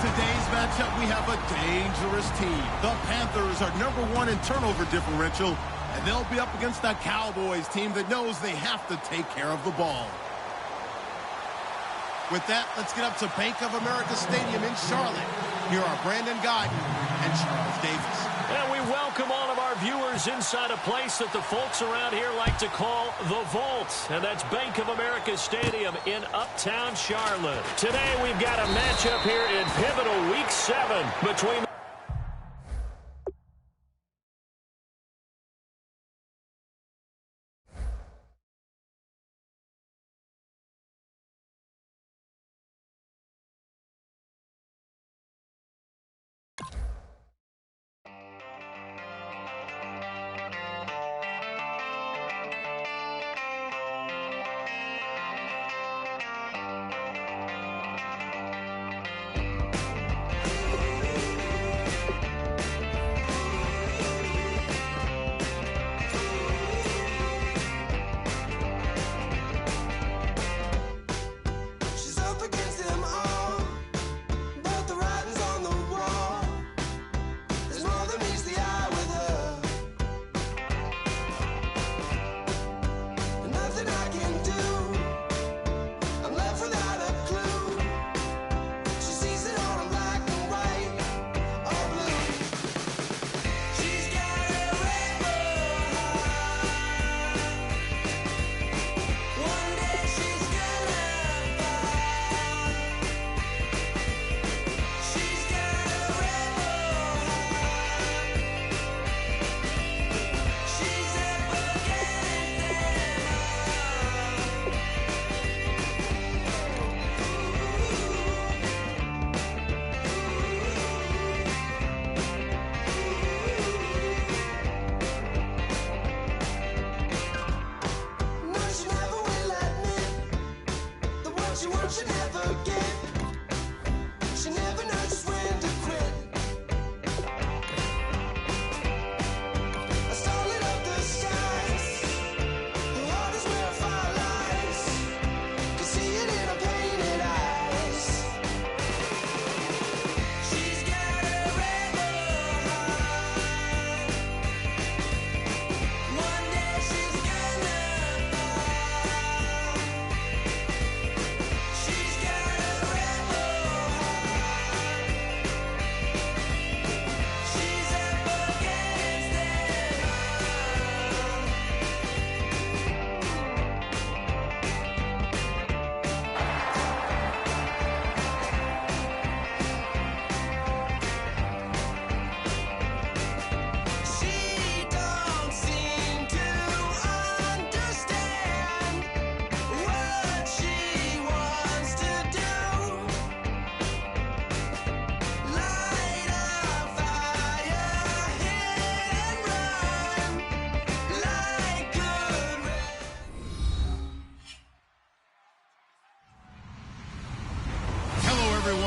today's matchup, we have a dangerous team. The Panthers are #1 in turnover differential, and they'll be up against the Cowboys team that knows they have to take care of the ball. With that, let's get up to Bank of America Stadium in Charlotte. Here are Brandon Guyton and Charles Davis. And we welcome all of our viewers inside a place that the folks around here like to call the Vault. And that's Bank of America Stadium in Uptown Charlotte. Today we've got a matchup here in pivotal Week 7 between...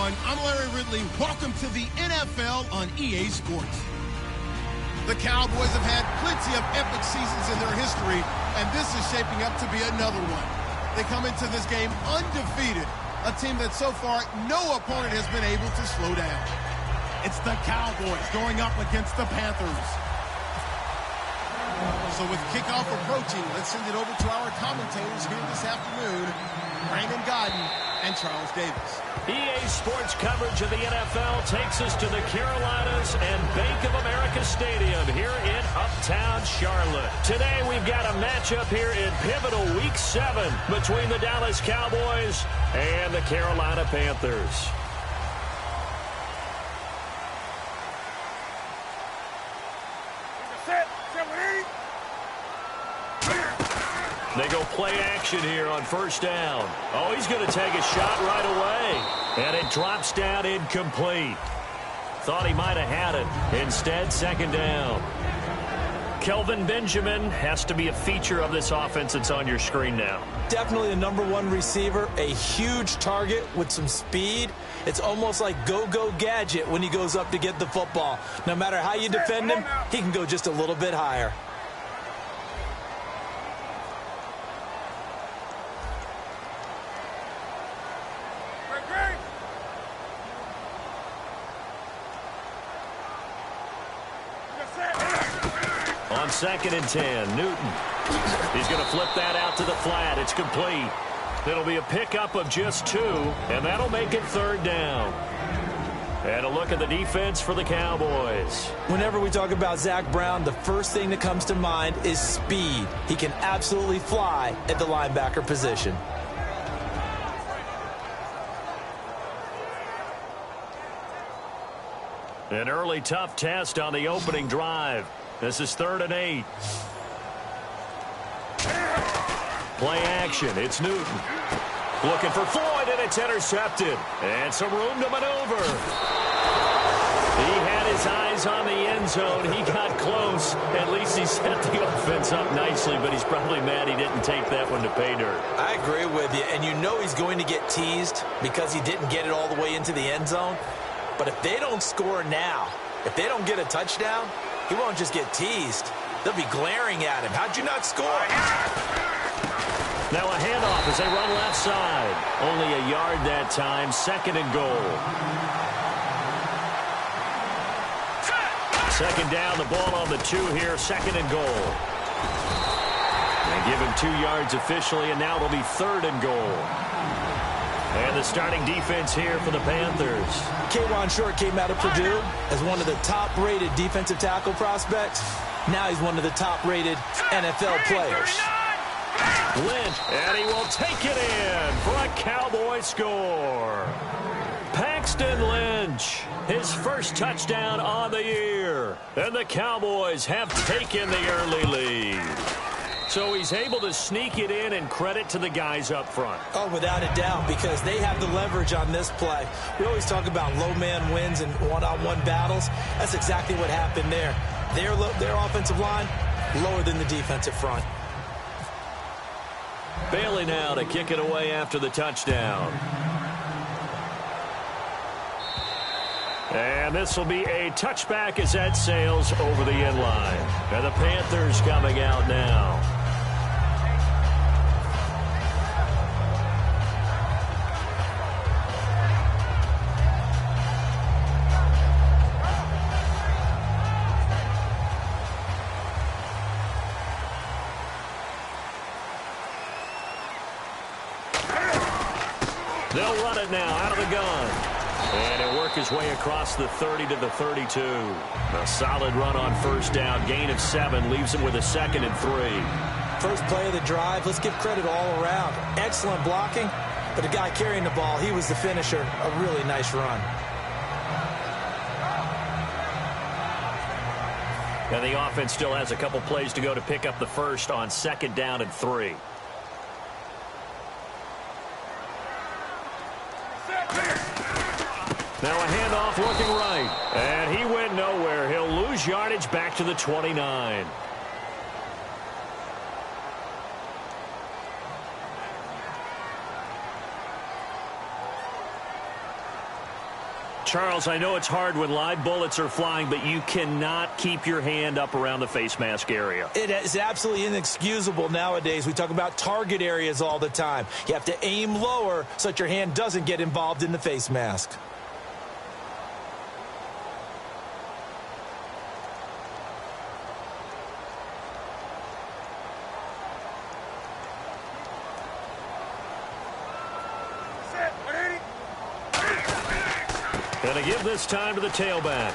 I'm Larry Ridley. Welcome to the NFL on EA Sports. The Cowboys have had plenty of epic seasons in their history, and this is shaping up to be another one. They come into this game undefeated, a team that so far no opponent has been able to slow down. It's the Cowboys going up against the Panthers. So with kickoff approaching, let's send it over to our commentators here this afternoon, Brandon Guyton and Charles Davis. EA Sports coverage of the NFL takes us to the Carolinas and Bank of America Stadium here in Uptown Charlotte. Today we've got a matchup here in pivotal Week 7 between the Dallas Cowboys and the Carolina Panthers. They go play action here on first down. Oh, he's going to take a shot right away. And it drops down incomplete. Thought he might have had it. Instead, second down. Kelvin Benjamin has to be a feature of this offense that's on your screen now. Definitely a #1 receiver, a huge target with some speed. It's almost like go-go gadget when he goes up to get the football. No matter how you defend him, he can go just a little bit higher. 2nd and 10. Newton. He's going to flip that out to the flat. It's complete. It'll be a pickup of just 2, and that'll make it 3rd down. And a look at the defense for the Cowboys. Whenever we talk about Zach Brown, the first thing that comes to mind is speed. He can absolutely fly at the linebacker position. An early tough test on the opening drive. This is 3rd and 8. Play action. It's Newton. Looking for Floyd, and it's intercepted. And some room to maneuver. He had his eyes on the end zone. He got close. At least he set the offense up nicely, but he's probably mad he didn't take that one to pay dirt. I agree with you, and you know he's going to get teased because he didn't get it all the way into the end zone. But if they don't score now, if they don't get a touchdown, he won't just get teased. They'll be glaring at him. How'd you not score? Now a handoff as they run left side. Only a yard that time. 2nd and goal. 2nd down, the ball on the 2 here. 2nd and goal. They give him 2 yards officially, and now it'll be 3rd and goal. And the starting defense here for the Panthers. K'Wan Short came out of Purdue as one of the top-rated defensive tackle prospects. Now he's one of the top-rated NFL players. Lynch, and he will take it in for a Cowboy score. Paxton Lynch, his first touchdown on the year. And the Cowboys have taken the early lead. So he's able to sneak it in, and credit to the guys up front. Oh, without a doubt, because they have the leverage on this play. We always talk about low man wins and one-on-one battles. That's exactly what happened there. Their offensive line, lower than the defensive front. Bailey now to kick it away after the touchdown. And this will be a touchback as that sails over the end line. And the Panthers coming out now. They'll run it now out of the gun. And he'll work his way across the 30 to the 32. A solid run on 1st down. Gain of 7 leaves him with a 2nd and 3. First play of the drive. Let's give credit all around. Excellent blocking. But the guy carrying the ball, he was the finisher. A really nice run. And the offense still has a couple plays to go to pick up the first on 2nd down and 3. Now a handoff looking right. And he went nowhere. He'll lose yardage back to the 29. Charles, I know it's hard when live bullets are flying, but you cannot keep your hand up around the face mask area. It is absolutely inexcusable nowadays. We talk about target areas all the time. You have to aim lower so that your hand doesn't get involved in the face mask. Going to give this time to the tailback.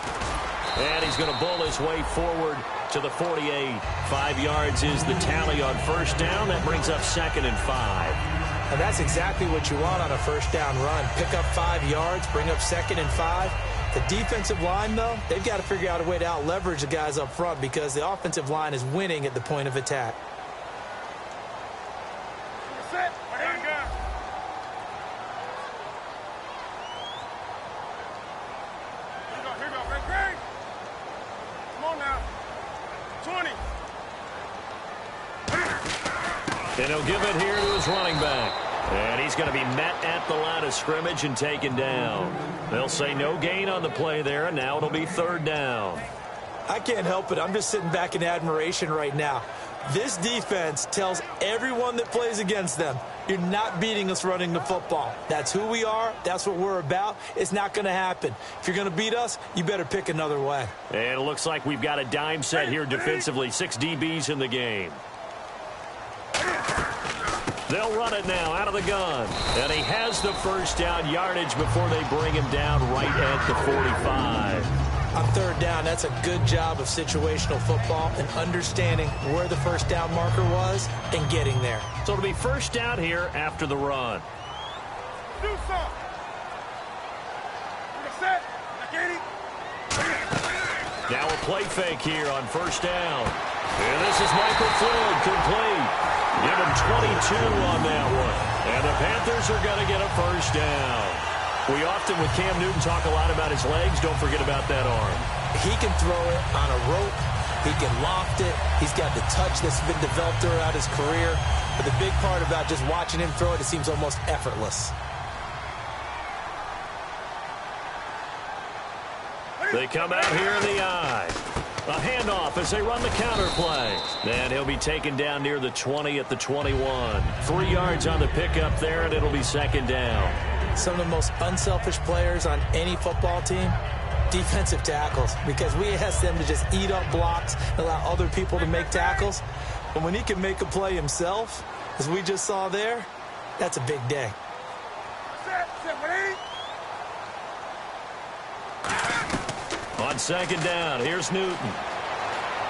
And he's going to bull his way forward to the 48. 5 yards is the tally on 1st down. That brings up 2nd and 5. And that's exactly what you want on a 1st down run. Pick up 5 yards, bring up 2nd and 5. The defensive line, though, they've got to figure out a way to out-leverage the guys up front because the offensive line is winning at the point of attack. And he'll give it here to his running back. And he's going to be met at the line of scrimmage and taken down. They'll say no gain on the play there, and now it'll be 3rd down. I can't help it. I'm just sitting back in admiration right now. This defense tells everyone that plays against them, You're not beating us running the football. That's who we are. That's what we're about. It's not going to happen. If you're going to beat us, you better pick another way. And it looks like we've got a dime set here defensively. 6 DBs in the game. They'll run it now out of the gun. And he has the first down yardage before they bring him down right at the 45. On third down, that's a good job of situational football and understanding where the first down marker was and getting there. So it'll be first down here after the run. Do something. Set. Now a play fake here on first down. And this is Michael Floyd, complete. Give him 22 on that one. And the Panthers are going to get a first down. We often, with Cam Newton, talk a lot about his legs. Don't forget about that arm. He can throw it on a rope. He can loft it. He's got the touch that's been developed throughout his career. But the big part about just watching him throw it, it seems almost effortless. They come out here in the eye. A handoff as they run the counter play. And he'll be taken down near the 20 at the 21. 3 yards on the pickup there, and it'll be second down. Some of the most unselfish players on any football team, defensive tackles, because we ask them to just eat up blocks and allow other people to make tackles. But when he can make a play himself, as we just saw there, that's a big day. On second down, here's Newton.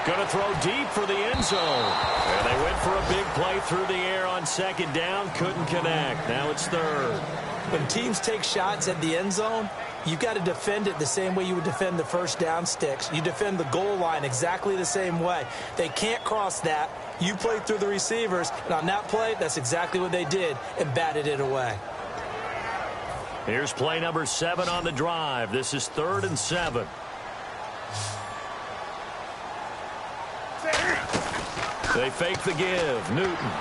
Going to throw deep for the end zone. And they went for a big play through the air on second down. Couldn't connect. Now it's third. When teams take shots at the end zone, you've got to defend it the same way you would defend the first down sticks. You defend the goal line exactly the same way. They can't cross that. You play through the receivers, and on that play, that's exactly what they did and batted it away. Here's play number 7 on the drive. This is 3rd and 7. They fake the give. Newton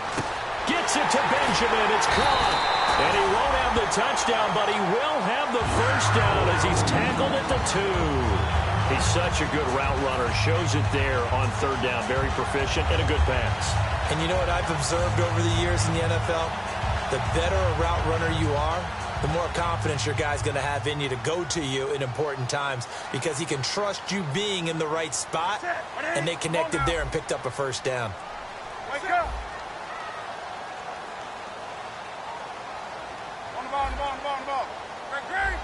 gets it to Benjamin. It's caught. And he won't have the touchdown, but he will have the first down as he's tackled at the 2. He's such a good route runner. Shows it there on 3rd down. Very proficient and a good pass. And you know what I've observed over the years in the NFL? The better a route runner you are, the more confidence your guy's going to have in you to go to you in important times because he can trust you being in the right spot, and they connected there and picked up a first down. Wake up. On the ball. Great.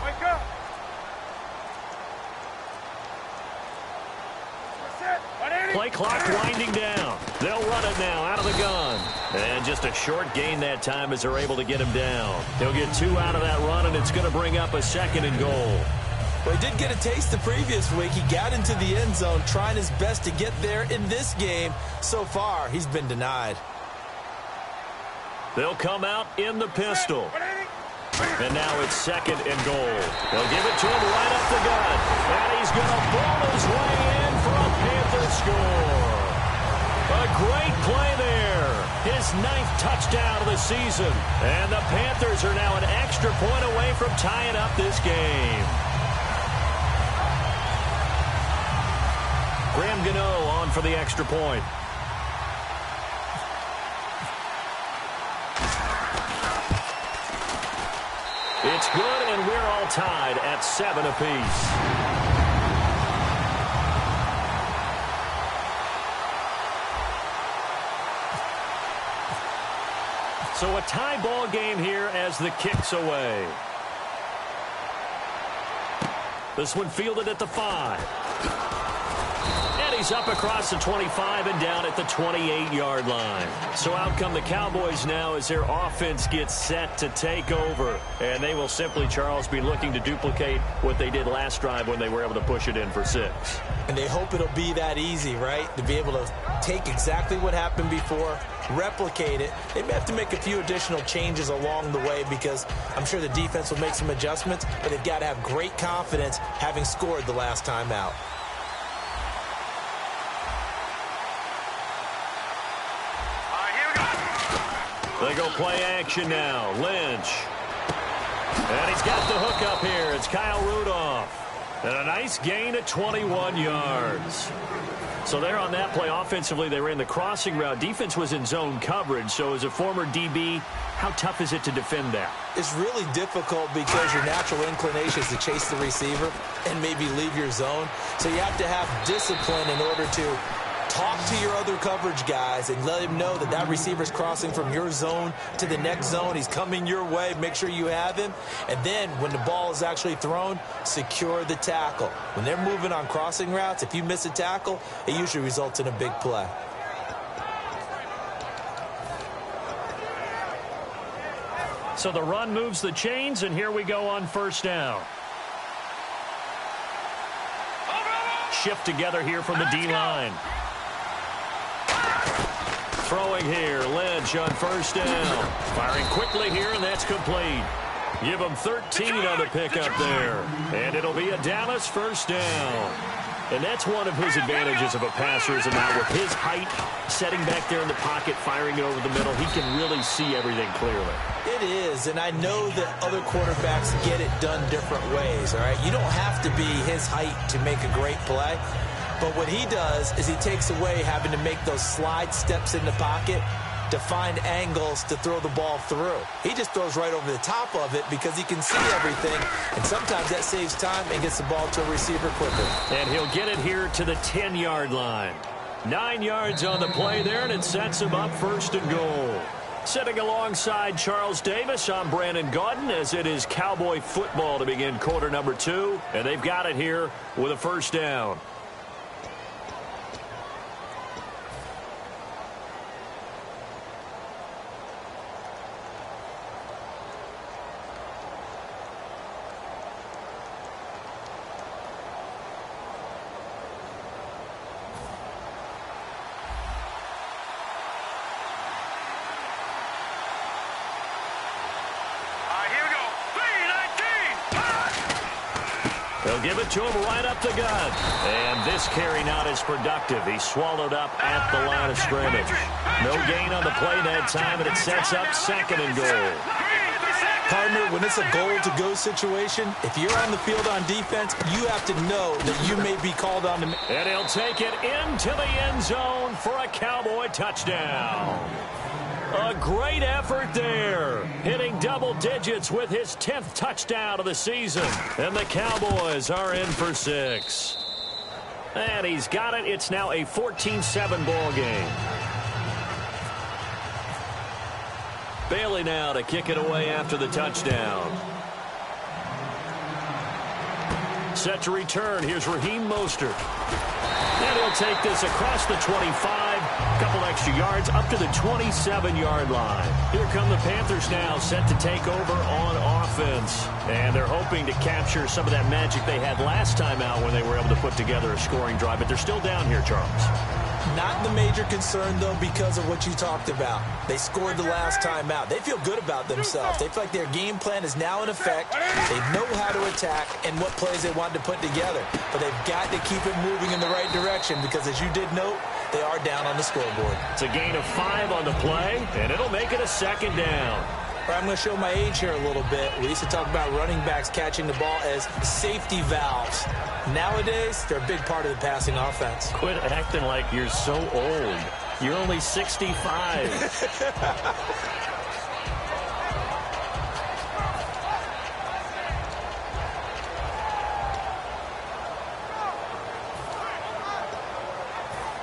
Wake up. Play clock winding down. They'll run it now out of the gun. And just a short gain that time as they're able to get him down. He'll get 2 out of that run, and it's going to bring up a 2nd and goal. Well, he did get a taste the previous week. He got into the end zone trying his best to get there in this game. So far, he's been denied. They'll come out in the pistol. And now it's 2nd and goal. They'll give it to him right up the gut. And he's going to ball his way in for a Panther score. A great play there. His 9th touchdown of the season. And the Panthers are now an extra point away from tying up this game. Graham Gano on for the extra point. It's good, and we're all tied at 7 apiece. So a tie ball game here as the kick's away. This one fielded at the 5. And he's up across the 25 and down at the 28-yard line. So out come the Cowboys now as their offense gets set to take over. And they will simply, Charles, be looking to duplicate what they did last drive when they were able to push it in for 6. And they hope it'll be that easy, right? To be able to take exactly what happened before, replicate it. They may have to make a few additional changes along the way because I'm sure the defense will make some adjustments, but they've got to have great confidence having scored the last time out. They go play action now. Lynch. And he's got the hook up here. It's Kyle Rudolph. And a nice gain of 21 yards. So there on that play, offensively, they ran the crossing route. Defense was in zone coverage. So as a former DB, how tough is it to defend that? It's really difficult because your natural inclination is to chase the receiver and maybe leave your zone. So you have to have discipline in order to talk to your other coverage guys and let him know that that receiver's crossing from your zone to the next zone. He's coming your way. Make sure you have him. And then when the ball is actually thrown, secure the tackle. When they're moving on crossing routes, if you miss a tackle, it usually results in a big play. So the run moves the chains, and here we go on first down. Shift together here from the D-line. Throwing here, Lynch on first down. Firing quickly here, and that's complete. Give him 13 on the pickup there. And it'll be a Dallas first down. And that's one of his advantages of a passer, is now with his height, setting back there in the pocket, firing it over the middle, he can really see everything clearly. It is, and I know that other quarterbacks get it done different ways, all right? You don't have to be his height to make a great play. But what he does is he takes away having to make those slide steps in the pocket to find angles to throw the ball through. He just throws right over the top of it because he can see everything, and sometimes that saves time and gets the ball to a receiver quicker. And he'll get it here to the 10-yard line. 9 yards on the play there, and it sets him up first and goal. Sitting alongside Charles Davis, I'm Brandon Gaudin, as it is Cowboy football to begin quarter number 2, and they've got it here with a first down. They'll give it to him right up the gut. And this carry not as productive. He's swallowed up at the line of scrimmage. No gain on the play that time, and it sets up second and goal. Partner, when it's a goal-to-go situation, if you're on the field on defense, you have to know that you may be called on to... And he'll take it into the end zone for a Cowboy touchdown. A great effort there, hitting double digits with his 10th touchdown of the season. And the Cowboys are in for 6. And he's got it. It's now a 14-7 ball game. Bailey now to kick it away after the touchdown. Set to return. Here's Raheem Mostert. And he'll take this across the 25, a couple extra yards, up to the 27-yard line. Here come the Panthers now, set to take over on offense. And they're hoping to capture some of that magic they had last time out when they were able to put together a scoring drive. But they're still down here, Charles. Not the major concern, though, because of what you talked about. They scored the last time out. They feel good about themselves. They feel like their game plan is now in effect. They know how to attack and what plays they want to put together. But they've got to keep it moving in the right direction because, as you did note, they are down on the scoreboard. It's a gain of 5 on the play, and it'll make it a second down. I'm going to show my age here a little bit. We used to talk about running backs catching the ball as safety valves. Nowadays, they're a big part of the passing offense. Quit acting like you're so old. You're only 65.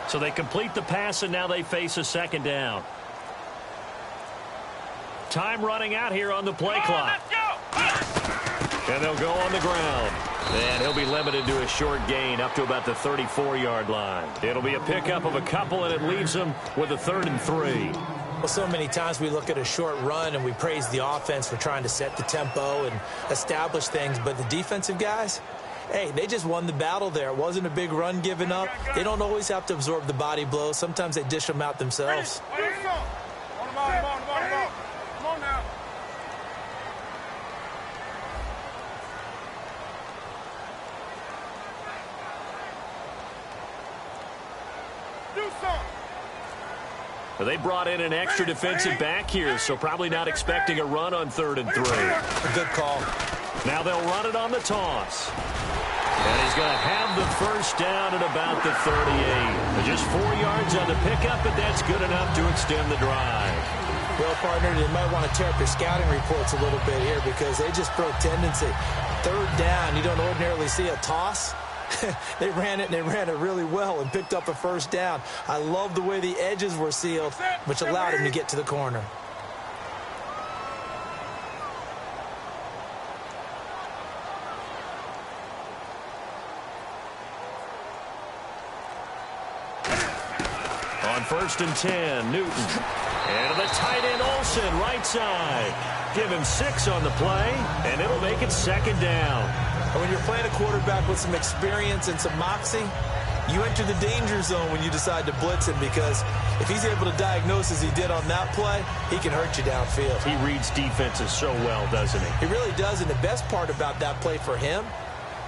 So they complete the pass, and now they face a second down. Time running out here on the play clock. And they'll go on the ground. And he'll be limited to a short gain up to about the 34-yard line. It'll be a pickup of a couple, and it leaves them with a 3rd and 3. Well, so many times we look at a short run and we praise the offense for trying to set the tempo and establish things. But the defensive guys, hey, they just won the battle there. It wasn't a big run given up. They don't always have to absorb the body blows. Sometimes they dish them out themselves. They brought in an extra defensive back here, so probably not expecting a run on 3rd and 3. A good call. Now they'll run it on the toss. And he's going to have the first down at about the 38. Just 4 yards on the pickup, but that's good enough to extend the drive. Well, partner, they might want to tear up their scouting reports a little bit here because they just broke tendency. Third down, you don't ordinarily see a toss. They ran it, and they ran it really well and picked up a first down. I love the way the edges were sealed, which allowed him to get to the corner. On 1st and 10, Newton. And the tight end, Olsen, right side. Give him 6 on the play, and it'll make it 2nd down. And when you're playing a quarterback with some experience and some moxie, you enter the danger zone when you decide to blitz him, because if he's able to diagnose as he did on that play, he can hurt you downfield. He reads defenses so well, doesn't he? He really does, and the best part about that play for him,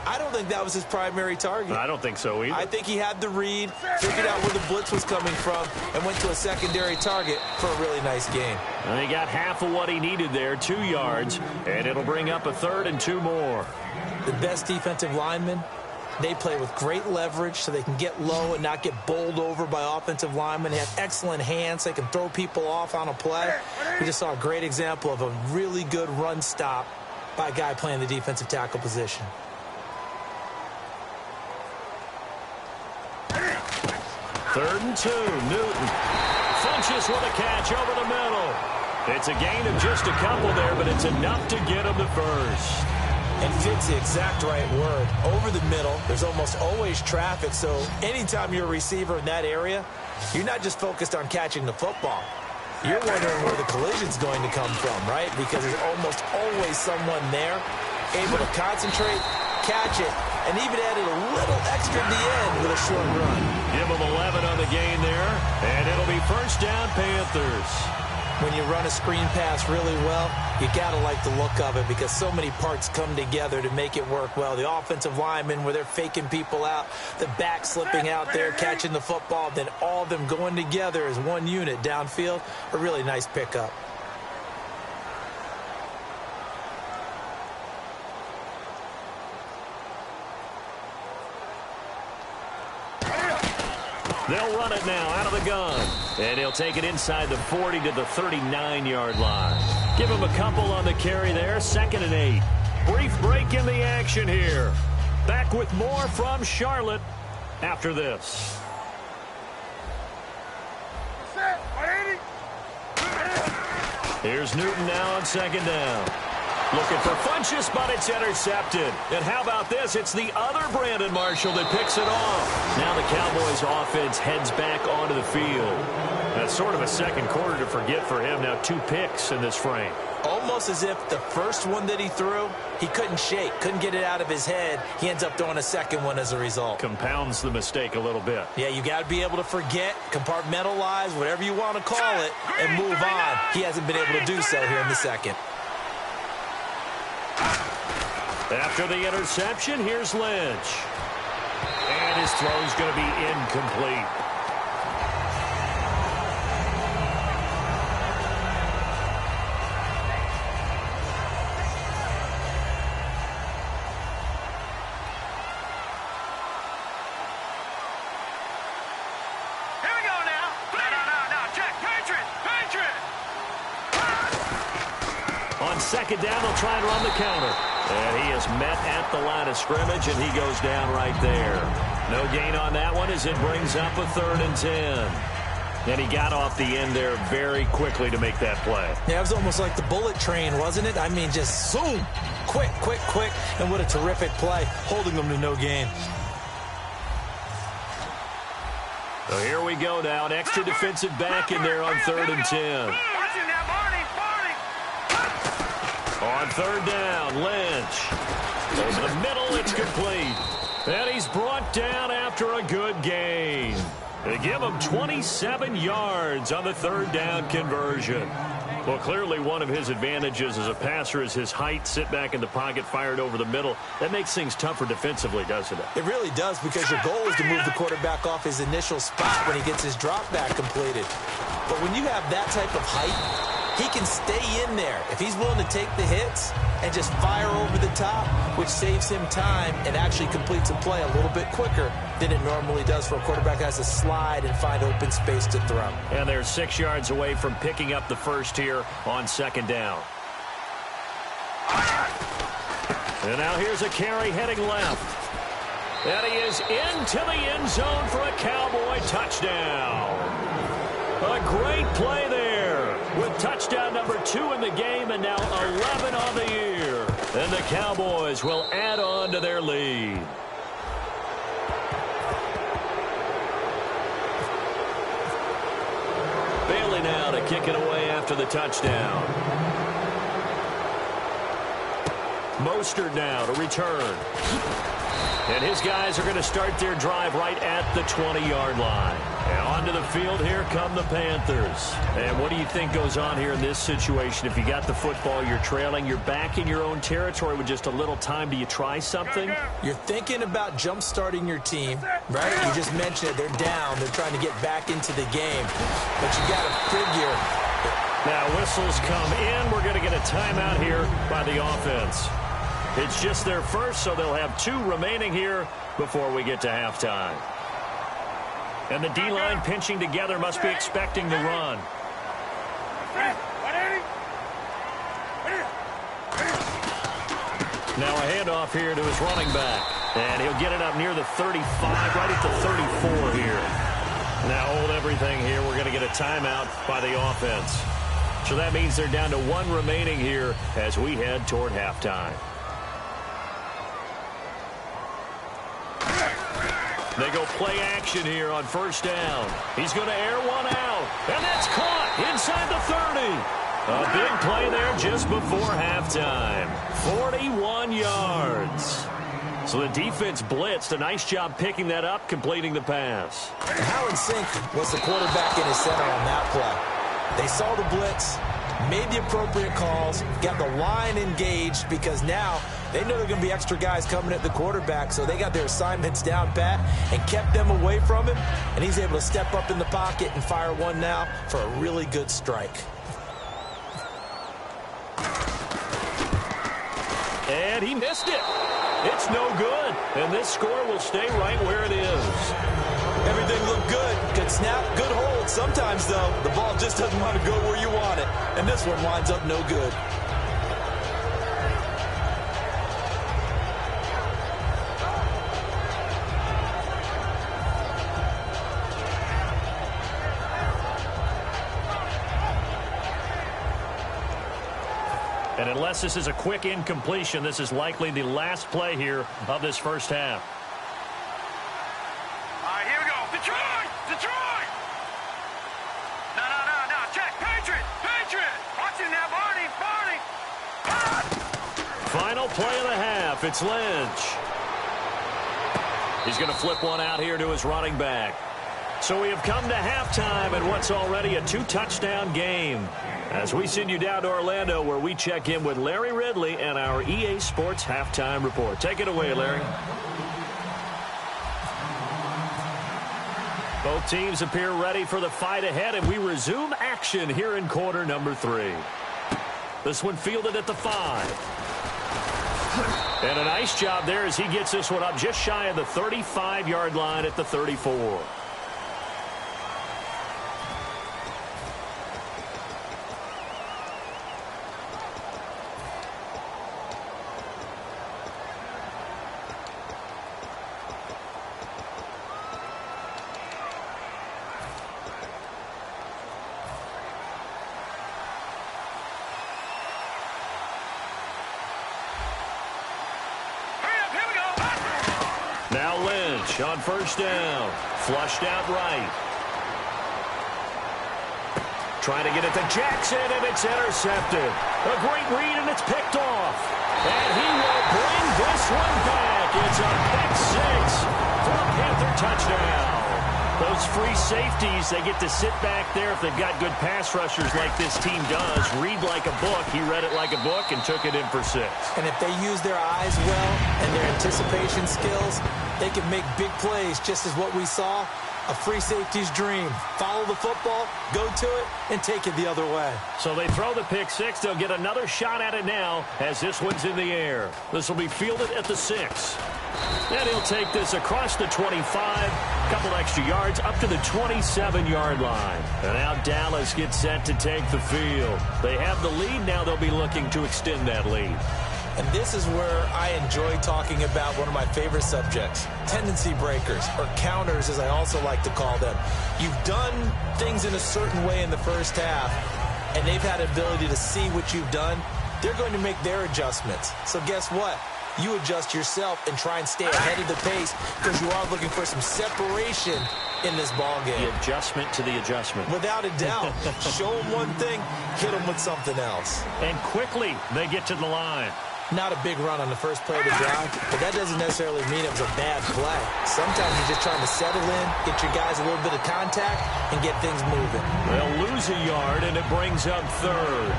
I don't think that was his primary target. I don't think so either. I think he had the read, figured out where the blitz was coming from, and went to a secondary target for a really nice gain. And he got half of what he needed there, 2 yards, and it'll bring up a 3rd and 2 more. The best defensive linemen, they play with great leverage so they can get low and not get bowled over by offensive linemen. They have excellent hands. They can throw people off on a play. We just saw a great example of a really good run stop by a guy playing the defensive tackle position. 3rd and 2, Newton. Funches with a catch over the middle. It's a gain of just a couple there, but it's enough to get him the first. And fits the exact right word. Over the middle, there's almost always traffic, so anytime you're a receiver in that area, you're not just focused on catching the football. You're wondering where the collision's going to come from, right? Because there's almost always someone there able to concentrate, catch it, and even added a little extra at the end with a short run. Give him 11 on the gain there, and it'll be 1st down, Panthers. When you run a screen pass really well, you got to like the look of it because so many parts come together to make it work well. The offensive linemen, where they're faking people out, the back slipping out there, catching the football, then all of them going together as one unit downfield, a really nice pickup. They'll run it now out of the gun. And he'll take it inside the 40 to the 39-yard line. Give him a couple on the carry there. 2nd and 8. Brief break in the action here. Back with more from Charlotte after this. Here's Newton now on 2nd down. Looking for Funches, but it's intercepted. And how about this? It's the other Brandon Marshall that picks it off. Now the Cowboys offense heads back onto the field. That's sort of a second quarter to forget for him. Now 2 picks in this frame. Almost as if the first one that he threw, he couldn't shake, couldn't get it out of his head. He ends up throwing a second one as a result. Compounds the mistake a little bit. Yeah, you got to be able to forget, compartmentalize, whatever you want to call it, and move on. He hasn't been able to do so here in the second. After the interception, here's Lynch. And his throw's going to be incomplete. Here we go now. No. Check. Patriot. On 2nd down, they'll try and run the counter. And he is met at the line of scrimmage, and he goes down right there. No gain on that one as it brings up a 3rd and 10. And he got off the end there very quickly to make that play. Yeah, it was almost like the bullet train, wasn't it? I mean, just zoom, quick. And what a terrific play, holding them to no gain. So here we go now. An extra defensive back in there on 3rd and 10. On 3rd down, Lynch. Over the middle, it's complete. And he's brought down after a good gain. They give him 27 yards on the 3rd down conversion. Well, clearly one of his advantages as a passer is his height. Sit back in the pocket, fired over the middle. That makes things tougher defensively, doesn't it? It really does, because your goal is to move the quarterback off his initial spot when he gets his drop back completed. But when you have that type of height, He can stay in there if he's willing to take the hits and just fire over the top, which saves him time and actually completes a play a little bit quicker than it normally does for a quarterback that has to slide and find open space to throw. And they're 6 yards away from picking up the first here on second down. And now here's a carry heading left. And he is into the end zone for a Cowboy touchdown. A great play there with touchdown number 2 in the game and now 11 on the year. And the Cowboys will add on to their lead. Bailey now to kick it away after the touchdown. Mostert now to return. And his guys are going to start their drive right at the 20-yard line. And onto the field, here come the Panthers. And what do you think goes on here in this situation? If you got the football, you're trailing, you're back in your own territory with just a little time. Do you try something? You're thinking about jump-starting your team, right? You just mentioned it. They're down. They're trying to get back into the game. But you got to figure. Now whistles come in. We're going to get a timeout here by the offense. It's just their first, so they'll have 2 remaining here before we get to halftime. And the D-line pinching together must be expecting the run. Now a handoff here to his running back. And he'll get it up near the 35, right at the 34 here. Now hold everything here. We're going to get a timeout by the offense. So that means they're down to 1 remaining here as we head toward halftime. They go play action here on first down. He's going to air one out. And that's caught inside the 30. A big play there just before halftime. 41 yards. So the defense blitzed. A nice job picking that up, completing the pass. And how in sync was the quarterback in his center on that play? They saw the blitz, made the appropriate calls, got the line engaged because now they know there are going to be extra guys coming at the quarterback, so they got their assignments down pat and kept them away from him, and he's able to step up in the pocket and fire one now for a really good strike. And he missed it. It's no good, and this score will stay right where it is. Everything looked good. Good snap, good hold. Sometimes, though, the ball just doesn't want to go where you want it, and this one winds up no good. And unless this is a quick incompletion, this is likely the last play here of this first half. All right, here we go. Detroit! Detroit! No. Check. Patriot! Watch it now, Barney! Final play of the half. It's Lynch. He's going to flip one out here to his running back. So we have come to halftime in what's already a 2-touchdown game. As we send you down to Orlando, where we check in with Larry Ridley and our EA Sports Halftime Report. Take it away, Larry. Both teams appear ready for the fight ahead, and we resume action here in quarter number 3. This one fielded at the 5. And a nice job there as he gets this one up just shy of the 35-yard line at the 34. Now Lynch on first down. Flushed out right. Trying to get it to Jackson, and it's intercepted. A great read, and it's picked off. And he will bring this one back. It's a pick 6 for a Panther touchdown. Those free safeties, they get to sit back there if they've got good pass rushers like this team does. Read like a book. He read it like a book and took it in for 6. And if they use their eyes well and their anticipation skills, they can make big plays, just as what we saw A free safety's dream. Follow the football, go to it, and take it the other way. So they throw the pick six. They'll get another shot at it now as this one's in the air. This will be fielded at the 6. And he'll take this across the 25, couple extra yards up to the 27-yard line. And now Dallas gets set to take the field. They have the lead. Now they'll be looking to extend that lead. And this is where I enjoy talking about one of my favorite subjects, tendency breakers, or counters as I also like to call them. You've done things in a certain way in the first half, and they've had the ability to see what you've done. They're going to make their adjustments. So guess what? You adjust yourself and try and stay ahead of the pace because you are looking for some separation in this ball game. The adjustment to the adjustment. Without a doubt. Show them one thing, hit them with something else. And quickly they get to the line. Not a big run on the first play of the drive, but that doesn't necessarily mean it was a bad play. Sometimes you're just trying to settle in, get your guys a little bit of contact, and get things moving. They'll lose a yard, and it brings up 3rd.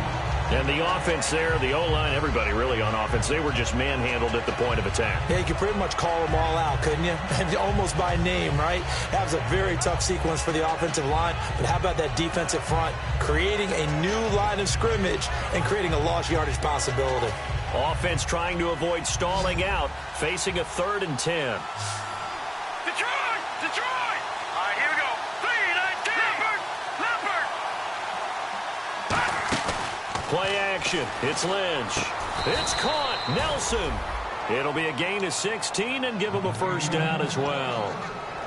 And the offense there, the O-line, everybody really on offense, they were just manhandled at the point of attack. Yeah, you could pretty much call them all out, couldn't you? And almost by name, right? That was a very tough sequence for the offensive line. But how about that defensive front creating a new line of scrimmage and creating a lost yardage possibility? Offense trying to avoid stalling out, facing a 3rd and 10. Detroit! Detroit! All right, here we go. 3-19. Leopard! Play action. It's Lynch. It's caught. Nelson. It'll be a gain of 16 and give him a first down as well.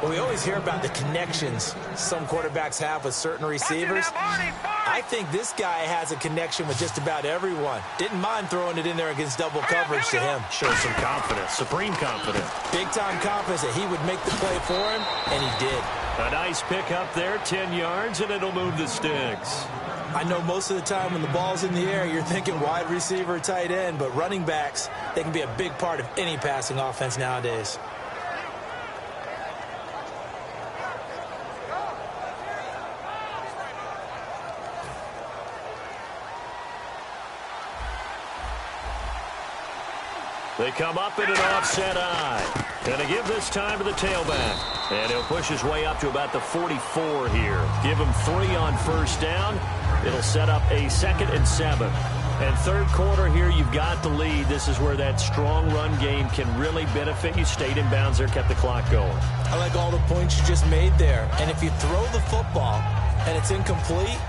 Well, we always hear about the connections some quarterbacks have with certain receivers. I think this guy has a connection with just about everyone. Didn't mind throwing it in there against double coverage to him. Shows some confidence, supreme confidence. Big-time confidence that he would make the play for him, and he did. A nice pick up there, 10 yards, and it'll move the sticks. I know most of the time when the ball's in the air, you're thinking wide receiver, tight end, but running backs, they can be a big part of any passing offense nowadays. They come up in an offset eye. And they give this time to the tailback. And he'll push his way up to about the 44 here. Give him 3 on first down. It'll set up a 2nd and 7. And third quarter here, you've got the lead. This is where that strong run game can really benefit you. Stayed in bounds there, kept the clock going. I like all the points you just made there. And if you throw the football and it's incomplete,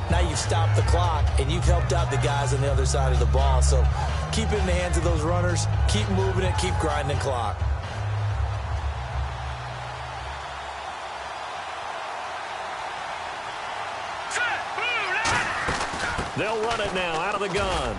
now you've stopped the clock and you've helped out the guys on the other side of the ball. So keep it in the hands of those runners. Keep moving it. Keep grinding the clock. They'll run it now out of the gun.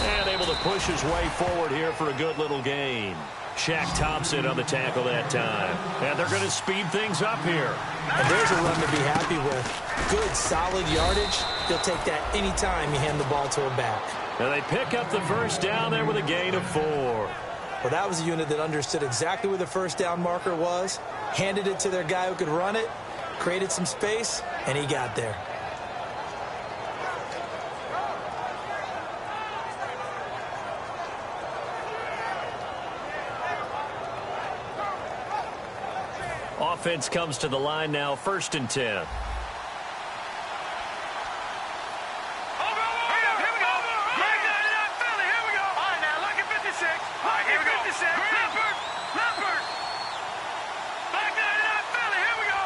And able to push his way forward here for a good little gain. Shaq Thompson on the tackle that time. And they're going to speed things up here. And there's a run to be happy with. Good, solid yardage. You'll take that anytime you hand the ball to a back. And they pick up the first down there with a gain of 4. Well, that was a unit that understood exactly where the first down marker was, handed it to their guy who could run it, created some space, and he got there. Offense comes to the line now, 1st and 10. Here we go. Black 99 Philly. Here we go. All right, now, look at 56. All right, here we go. 56. Leopard. Black 99 Philly. Here we go.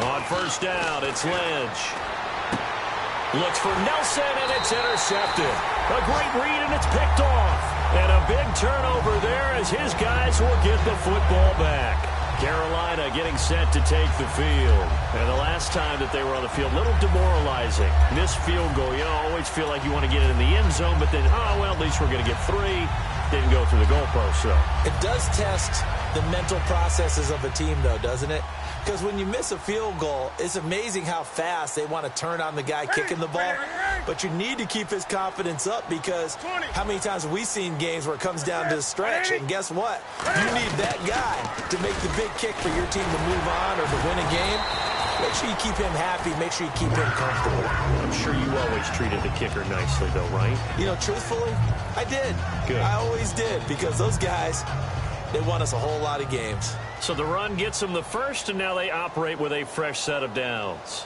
On first down, it's Lynch. Looks for Nelson, and it's intercepted. A great read, and it's picked off. And a big turnover there as his guys will get the football back. Carolina getting set to take the field. And the last time that they were on the field, a little demoralizing. Missed field goal. You always feel like you want to get it in the end zone, but then, well, at least we're going to get 3. Didn't go through the goalpost, so. It does test the mental processes of a team, though, doesn't it? Because when you miss a field goal, it's amazing how fast they want to turn on the guy kicking the ball. But you need to keep his confidence up because how many times have we seen games where it comes down to the stretch? And guess what? You need that guy to make the big kick for your team to move on or to win a game. make sure you keep him happy. Make sure you keep him comfortable. I'm sure you always treated the kicker nicely, though, right? You know, truthfully, I did. Good. I always did, because those guys, they won us a whole lot of games. So the run gets them the first, and now they operate with a fresh set of downs.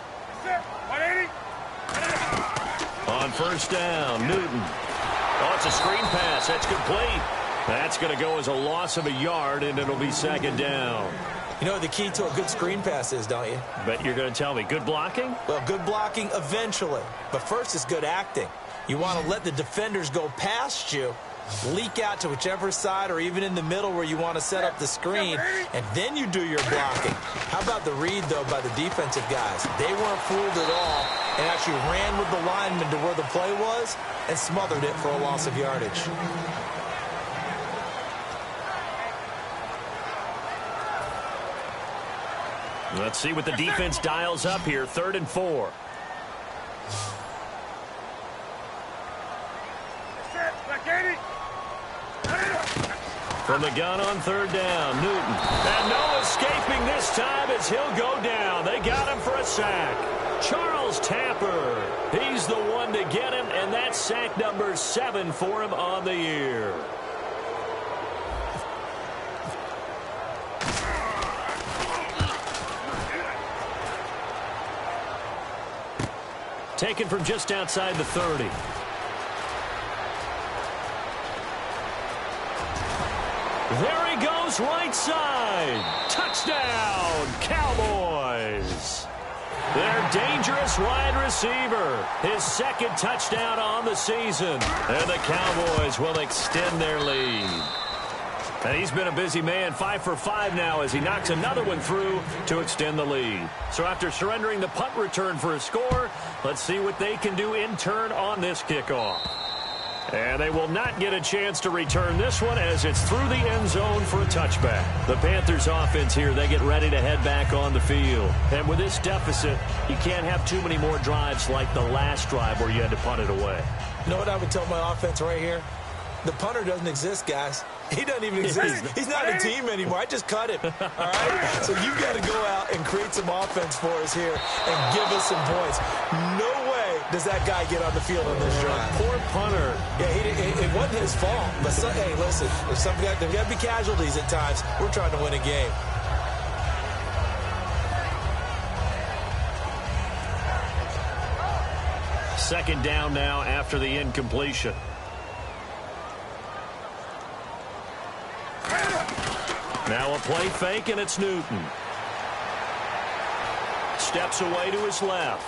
180. On first down, Newton. Oh, it's a screen pass. That's complete. That's going to go as a loss of a yard, and it'll be second down. You know what the key to a good screen pass is, don't you? Bet you're going to tell me. Good blocking? Well, good blocking eventually. But first is good acting. You want to let the defenders go past you, leak out to whichever side or even in the middle where you want to set up the screen, and then you do your blocking. How about the read, though, by the defensive guys? They weren't fooled at all and actually ran with the lineman to where the play was and smothered it for a loss of yardage. Let's see what the defense dials up here. 3rd and 4. From the gun on 3rd down, Newton. And no escaping this time as he'll go down. They got him for a sack. Charles Tapper. He's the one to get him, and that's sack number 7 for him on the year. Taken from just outside the 30. There he goes, right side. Touchdown, Cowboys. Their dangerous wide receiver. His 2nd touchdown on the season. And the Cowboys will extend their lead. And he's been a busy man, 5 for 5 now as he knocks another one through to extend the lead. So after surrendering the punt return for a score, let's see what they can do in turn on this kickoff. And they will not get a chance to return this one as it's through the end zone for a touchback. The Panthers offense here, they get ready to head back on the field. And with this deficit, you can't have too many more drives like the last drive where you had to punt it away. You know what I would tell my offense right here? The punter doesn't exist, guys. He doesn't even exist. He's not a team anymore. I just cut him. All right? So you've got to go out and create some offense for us here and give us some points. No way does that guy get on the field on this drive. Poor punter. Yeah, it wasn't his fault. But hey, listen, there's got to be casualties at times. We're trying to win a game. Second down now after the incompletion. Now a play fake, and it's Newton. Steps away to his left.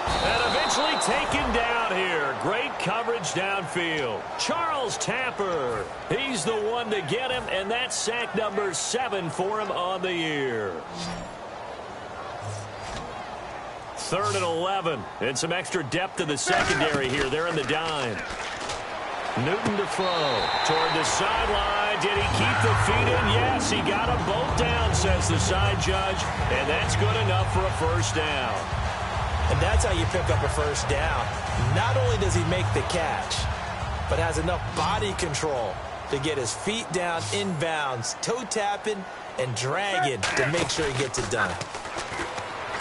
And eventually taken down here. Great coverage downfield. Charles Tapper. He's the one to get him, and that's sack number 7 for him on the year. 3rd and 11. And some extra depth to the secondary here. They're in the dime. Newton to throw toward the sideline. Did he keep the feet in? Yes, he got them both down, says the side judge. And that's good enough for a first down. And that's how you pick up a first down. Not only does he make the catch, but has enough body control to get his feet down inbounds, toe tapping and dragging to make sure he gets it done.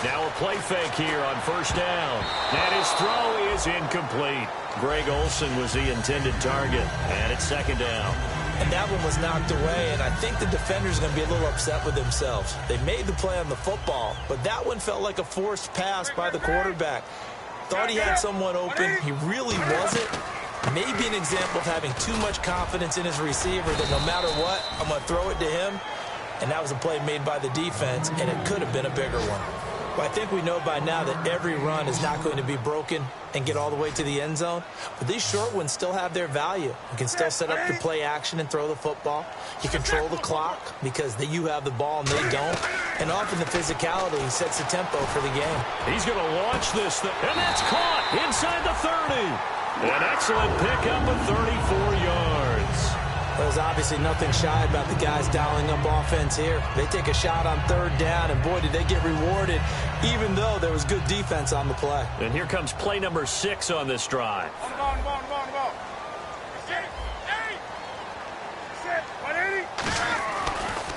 Now a play fake here on first down. And his throw is incomplete. Greg Olsen was the intended target. And it's second down. And that one was knocked away, and I think the defender's going to be a little upset with themselves. They made the play on the football, but that one felt like a forced pass by the quarterback. Thought he had someone open. He really wasn't. Maybe an example of having too much confidence in his receiver that no matter what, I'm going to throw it to him. And that was a play made by the defense, and it could have been a bigger one. But I think we know by now that every run is not going to be broken and get all the way to the end zone. But these short ones still have their value. You can still set up to play action and throw the football. You control the clock because you have the ball and they don't. And often the physicality sets the tempo for the game. He's going to launch this thing. And that's caught inside the 30. An excellent pickup of 34 yards. There's obviously nothing shy about the guys dialing up offense here. They take a shot on third down, and boy, did they get rewarded, even though there was good defense on the play. And here comes play number 6 on this drive. On the ball.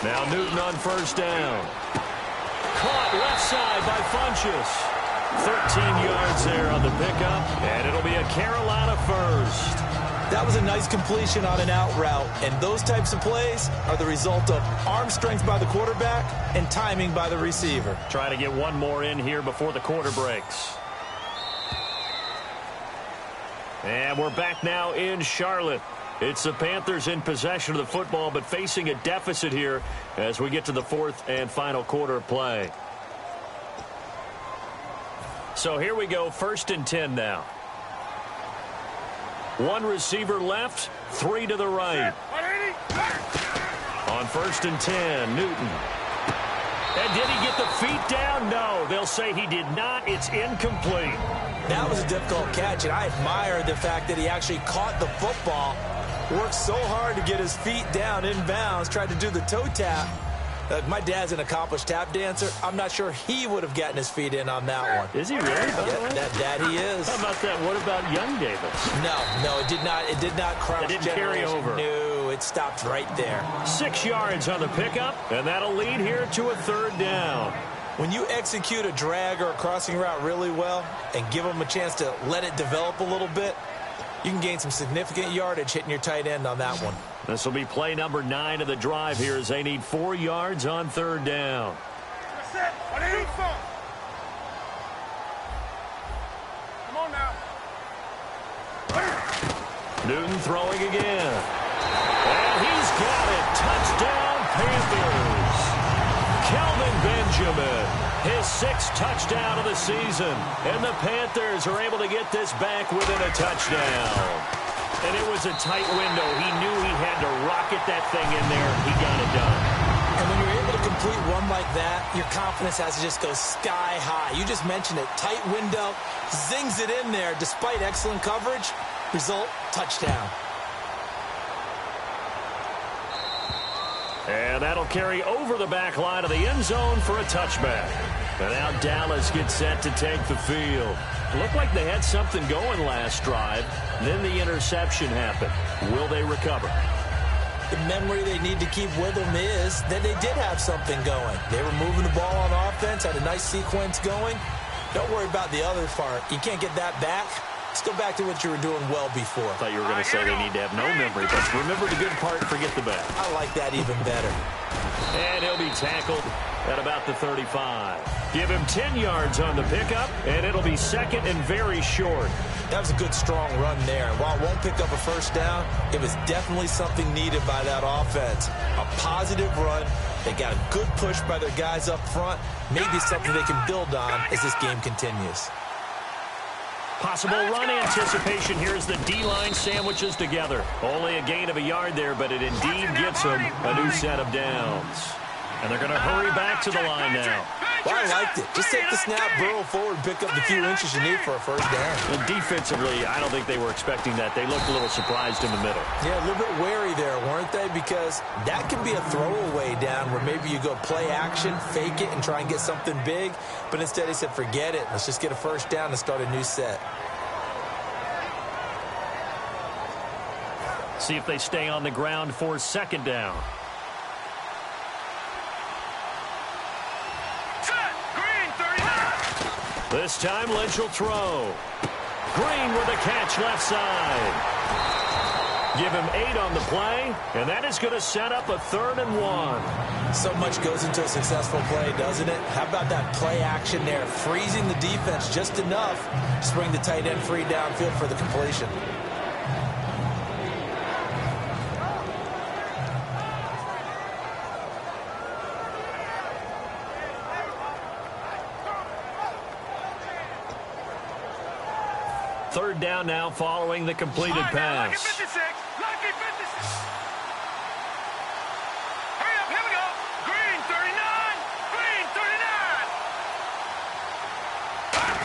Now Newton on first down. Caught left side by Funchess. 13 yards there on the pickup, and it'll be a Carolina first. That was a nice completion on an out route, and those types of plays are the result of arm strength by the quarterback and timing by the receiver. Try to get one more in here before the quarter breaks. And we're back now in Charlotte. It's the Panthers in possession of the football, but facing a deficit here as we get to the fourth and final quarter of play. So here we go, 1st and 10 now. One receiver left, 3 to the right. On 1st and 10, Newton. And did he get the feet down? No, they'll say he did not. It's incomplete. That was a difficult catch, and I admire the fact that he actually caught the football, worked so hard to get his feet down inbounds, tried to do the toe tap. My dad's an accomplished tap dancer. I'm not sure he would have gotten his feet in on that one. Is he really? Yeah, that he is. How about that? What about Young Davis? No, it did not. It did not cross. It didn't carry over. No, it stopped right there. 6 yards on the pickup, and that'll lead here to a 3rd down. When you execute a drag or a crossing route really well and give them a chance to let it develop a little bit, you can gain some significant yardage hitting your tight end on that one. This will be play number 9 of the drive here as they need 4 yards on 3rd down. Come on now. Newton throwing again. And he's got it. Touchdown, Panthers. Kelvin Benjamin, his 6th touchdown of the season. And the Panthers are able to get this back within a touchdown. And it was a tight window. He knew he had to rocket that thing in there. He got it done. And when you're able to complete one like that, your confidence has to just go sky high. You just mentioned it. Tight window, zings it in there despite excellent coverage. Result, touchdown. And that'll carry over the back line of the end zone for a touchback. And now Dallas gets set to take the field. It looked like they had something going last drive. Then the interception happened. Will they recover? The memory they need to keep with them is that they did have something going. They were moving the ball on offense, had a nice sequence going. Don't worry about the other part. You can't get that back. Let's go back to what you were doing well before. I thought you were going to say they need to have no memory, but remember the good part, forget the bad. I like that even better. And he'll be tackled at about the 35. Give him 10 yards on the pickup, and it'll be 2nd and very short. That was a good, strong run there. And while it won't pick up a 1st down, it was definitely something needed by that offense. A positive run. They got a good push by their guys up front. Maybe something they can build on as this game continues. Possible run anticipation here as the D-line sandwiches together. Only a gain of a yard there, but it indeed gets them a new set of downs. And they're going to hurry back to the line now. Well, I liked it. Just take the snap, burrow forward, pick up the few inches you need for a 1st down. And defensively, I don't think they were expecting that. They looked a little surprised in the middle. Yeah, a little bit wary there, weren't they? Because that can be a throwaway down where maybe you go play action, fake it, and try and get something big. But instead, they said, forget it. Let's just get a 1st down and start a new set. See if they stay on the ground for 2nd down. This time, Lynch will throw. Green with a catch left side. Give him 8 on the play, and that is going to set up a 3rd and 1. So much goes into a successful play, doesn't it? How about that play action there? Freezing the defense just enough to bring the tight end free downfield for the completion. Third down now following the completed pass. Lucky 56. Lucky 56. Hurry up. Here we go. Green 39. Green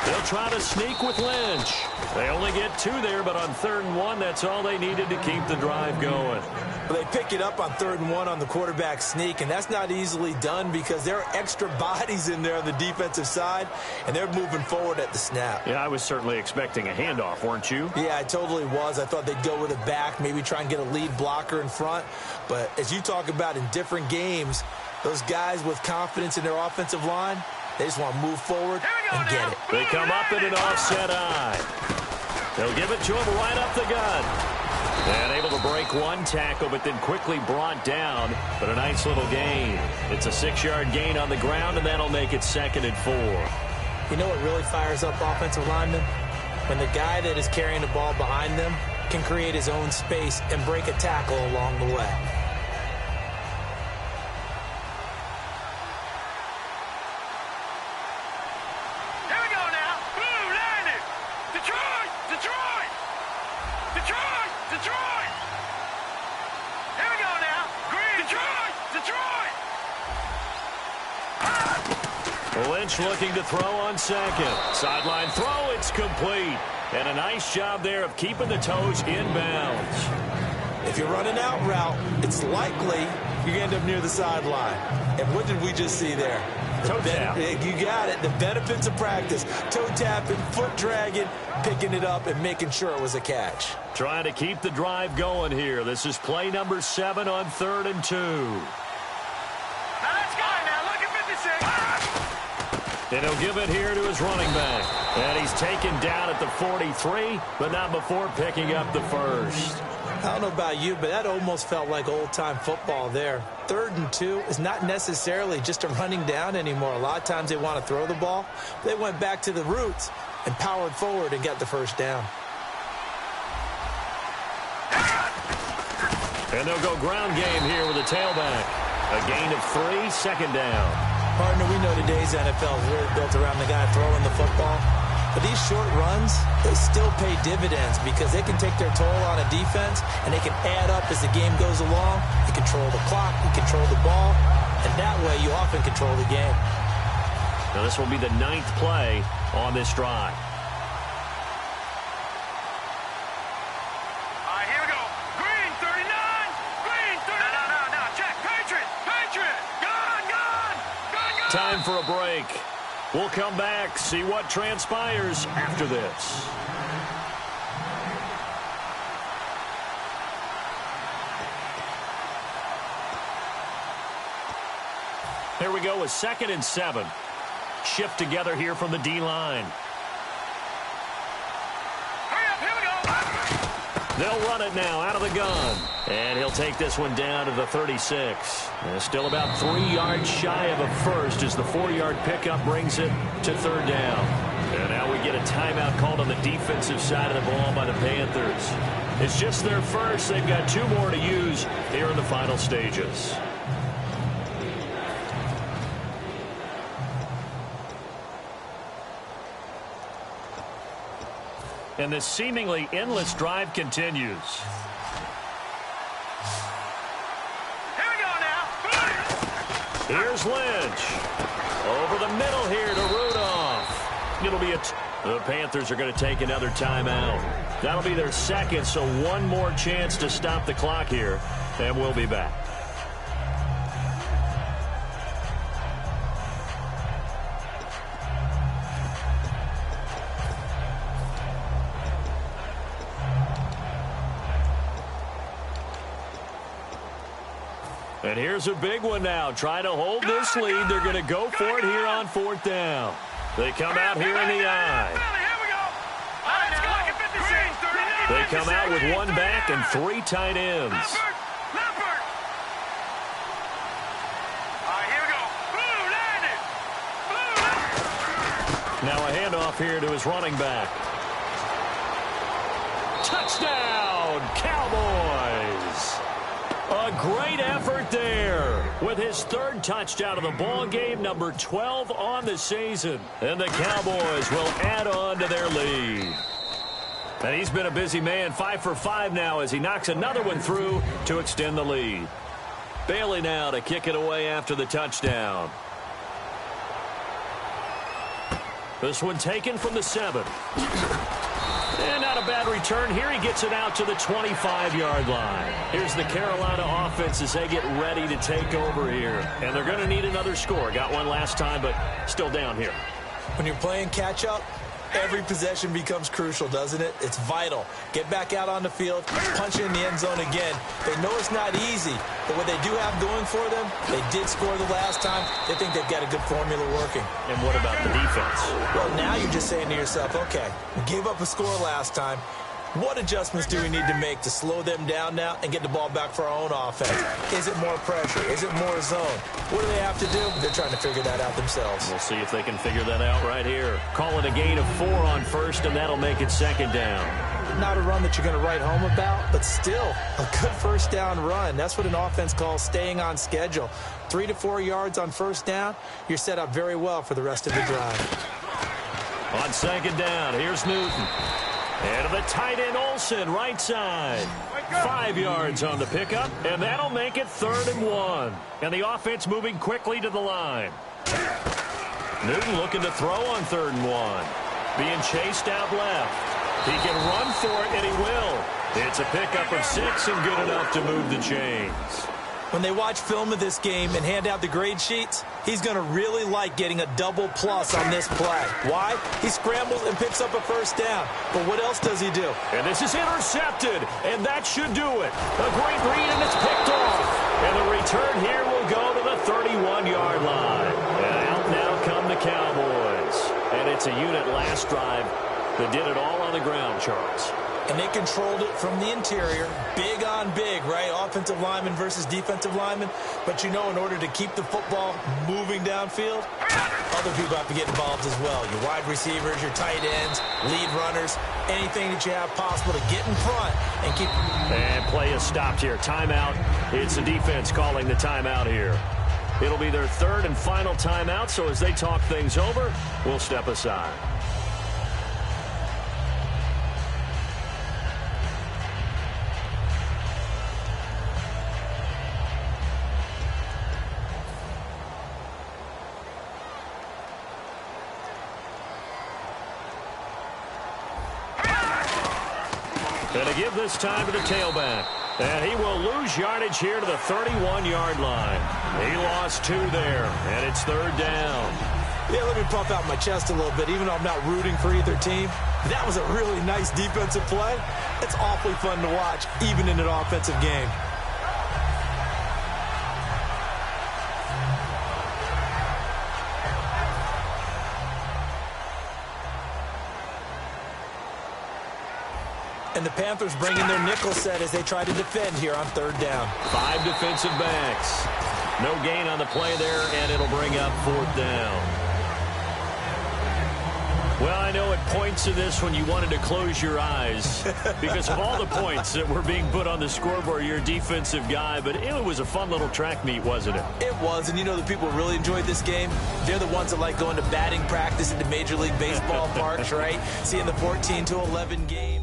39. They'll try to sneak with Lynch. They only get 2 there, but on 3rd and 1, that's all they needed to keep the drive going. Well, they pick it up on 3rd and 1 on the quarterback sneak, and that's not easily done because there are extra bodies in there on the defensive side, and they're moving forward at the snap. Yeah, I was certainly expecting a handoff, weren't you? Yeah, I totally was. I thought they'd go with it back, maybe try and get a lead blocker in front. But as you talk about in different games, those guys with confidence in their offensive line, They just want to move forward and get it. They come up in an offset eye. They'll give it to him right up the gut. And able to break one tackle, but then quickly brought down. But a nice little gain. It's a 6-yard gain on the ground, and that'll make it 2nd and 4. You know what really fires up offensive linemen? When the guy that is carrying the ball behind them can create his own space and break a tackle along the way. Here we go now. Blue, landed. Detroit, Detroit. Detroit, Detroit. Here we go now. Green, Detroit, Detroit. Lynch looking to throw on 2nd. Sideline throw, it's complete. And a nice job there of keeping the toes inbounds. If you're running out route, it's likely you're going to end up near the sideline. And what did we just see there? Toe tap. You got it. The benefits of practice. Toe tapping, foot dragging, picking it up, and making sure it was a catch. Trying to keep the drive going here. This is play number 7 on 3rd and 2. Now let's go. Now look at 56. And he'll give it here to his running back. And he's taken down at the 43, but not before picking up the first. I don't know about you, but that almost felt like old-time football there. 3rd and 2 is not necessarily just a running down anymore. A lot of times they want to throw the ball. They went back to the roots and powered forward and got the first down. And they'll go ground game here with a tailback. A gain of 3, 2nd down. Partner, we know today's NFL is really built around the guy throwing the football. But these short runs, they still pay dividends because they can take their toll on a defense, and they can add up as the game goes along. You control the clock, you control the ball, and that way you often control the game. Now this will be the 9th play on this drive. All right, here we go. Green, 39. Green, 39. No. Check. Patriot. Gone. Time for a break. We'll come back, see what transpires after this. Here we go with 2nd and 7. Shift together here from the D-line. Hurry up, here we go. They'll run it now out of the gun. And he'll take this one down to the 36. Still about 3 yards shy of a first as the 4-yard pickup brings it to 3rd down. And now we get a timeout called on the defensive side of the ball by the Panthers. It's just their first. They've got 2 more to use here in the final stages. And this seemingly endless drive continues. Here we go now. Here's Lynch. Over the middle here to Rudolph. It'll be the Panthers are going to take another timeout. That'll be their 2nd, so 1 more chance to stop the clock here. And we'll be back. And here's a big one now. Trying to hold this lead. They're going to go for it here on 4th down. They come out here in the eye. They come out with 1 back and 3 tight ends. Now a handoff here to his running back. Touchdown, Cowboys! A great effort there with his 3rd touchdown of the ball game, number 12 on the season. And the Cowboys will add on to their lead. And he's been a busy man, 5 for 5 now as he knocks another one through to extend the lead. Bailey now to kick it away after the touchdown. This one taken from the 7. And not a bad return here. He gets it out to the 25-yard line. Here's the Carolina offense as they get ready to take over here. And they're going to need another score. Got one last time, but still down here. When you're playing catch-up, every possession becomes crucial, doesn't it? It's vital. Get back out on the field, punch in the end zone again. They know it's not easy, but what they do have going for them, they did score the last time. They think they've got a good formula working. And what about the defense? Well, now you're just saying to yourself, okay, we gave up a score last time. What adjustments do we need to make to slow them down now and get the ball back for our own offense? Is it more pressure? Is it more zone? What do they have to do? They're trying to figure that out themselves. We'll see if they can figure that out right here. Call it a gain of 4 on first, and that'll make it second down. Not a run that you're going to write home about, but still a good first down run. That's what an offense calls staying on schedule. 3 to 4 yards on first down, you're set up very well for the rest of the drive. On second down, here's Newton. And to the tight end, Olsen, right side. 5 yards on the pickup, and that'll make it 3rd and 1. And the offense moving quickly to the line. Newton looking to throw on 3rd and 1. Being chased out left. He can run for it, and he will. It's a pickup of 6 and good enough to move the chains. When they watch film of this game and hand out the grade sheets, he's going to really like getting a double plus on this play. Why? He scrambles and picks up a first down. But what else does he do? And this is intercepted, and that should do it. A great read, and it's picked off. And the return here will go to the 31-yard line. And out now come the Cowboys. And it's a unit last drive that did it all on the ground, Charles. And they controlled it from the interior. Big on big, right? Offensive lineman versus defensive lineman. But you know, in order to keep the football moving downfield, other people have to get involved as well. Your wide receivers, your tight ends, lead runners, anything that you have possible to get in front and keep. And play is stopped here. Timeout. It's the defense calling the timeout here. It'll be their 3rd and final timeout, so as they talk things over, we'll step aside. And to give this time to the tailback. And he will lose yardage here to the 31-yard line. He lost 2 there, and it's 3rd down. Yeah, let me puff out my chest a little bit, even though I'm not rooting for either team. That was a really nice defensive play. It's awfully fun to watch, even in an offensive game. And the Panthers bring in their nickel set as they try to defend here on 3rd down. 5 defensive backs. No gain on the play there, and it'll bring up 4th down. Well, I know at points in this when you wanted to close your eyes because of all the points that were being put on the scoreboard. You're a defensive guy, but it was a fun little track meet, wasn't it? It was, and you know the people who really enjoyed this game? They're the ones that like going to batting practice at the Major League Baseball parks, right? Seeing the 14-11 game.